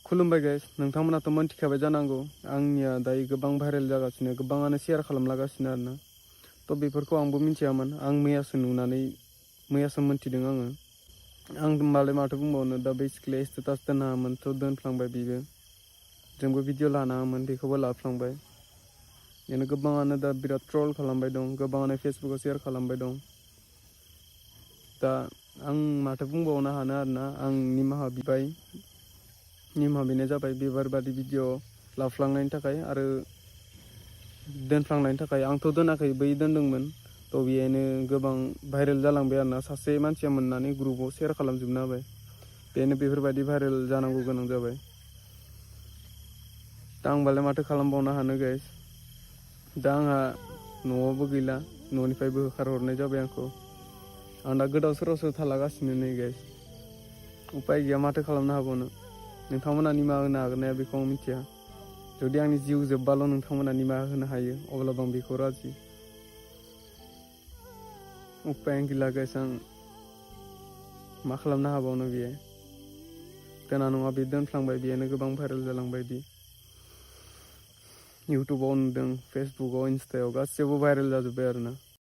खुलुमबाय गाइस, नोंथांमोनाथ' मोनथिखाबाय जानांगौ आंनिया दायो गोबां भाइरेल जागासिनो, गोबाङानो शेयार खालामलागासिनो आरोना। थ' बेफोरखौ आंबो मिथियामोन, आं मैयासो मोनथिदों आङो। आं होमबालाय माथो बुंबावनो, दा बै सिख्लाया स्टेटास दोनामोन थ' दोनफ्लांबाय बिबो। जोंबो भिडिअ लानाङामोन, बेखौबो लाफ्लांबाय। बेनो गोबाङानो दा बिराद ट्रल खालामबाय दं, गोबाङानो फेसबुकाव शेयार खालामबाय दं। दा आं माथो बुंबावनो हानो आरोना, आं निमाहा बिनाय जाबाय बेफोरबादि भिडिअ लाफ्लांनायनि थाखाय आरो दोनफ्लांनायनि थाखाय। आंथ' दोनाखै, बै दोनदोंमोन। थ' बेहायनो गोबां भाइरेल जालांबाय आरोना, सासे मानसिया मोननानै ग्रुपाव शेयार खालामजोबना होबाय, बेनो बेफोरबायदि भाइरेल जानांगौ गोनां जाबाय। दा आंबालाय माथो खालामबावनो हानो गाइस। दा आंहा न'आवबो गैला, न'निफ्रायबो होखारहरनाय जाबाय आंखौ। आं दा गोदाव सोरावसो थालागासिनो नै गाइस, उपाय गैया, माथो खालामनो हाबावनो। नोंथांमोना निमाहा होनो हागोन ना हाया बेखौ आं मिथिया। जुदि आंनि जिउ जोब्बाल' नोंथांमोना निमाहा होनो हायो अब्लाबो आं बेखौ राजि। उपाय गैला गाइस, आं मा खालामनो हाबावनो। बेयो दोना नङा, बे दोनफ्लांबाय, बेनो गोबां भाइरेल जालांबाय। बे इउटुबाव नुदों, फेसबुकाव, इन्स्टायाव गासैयावबो भाइरेल जाजोब्बाय आरोना।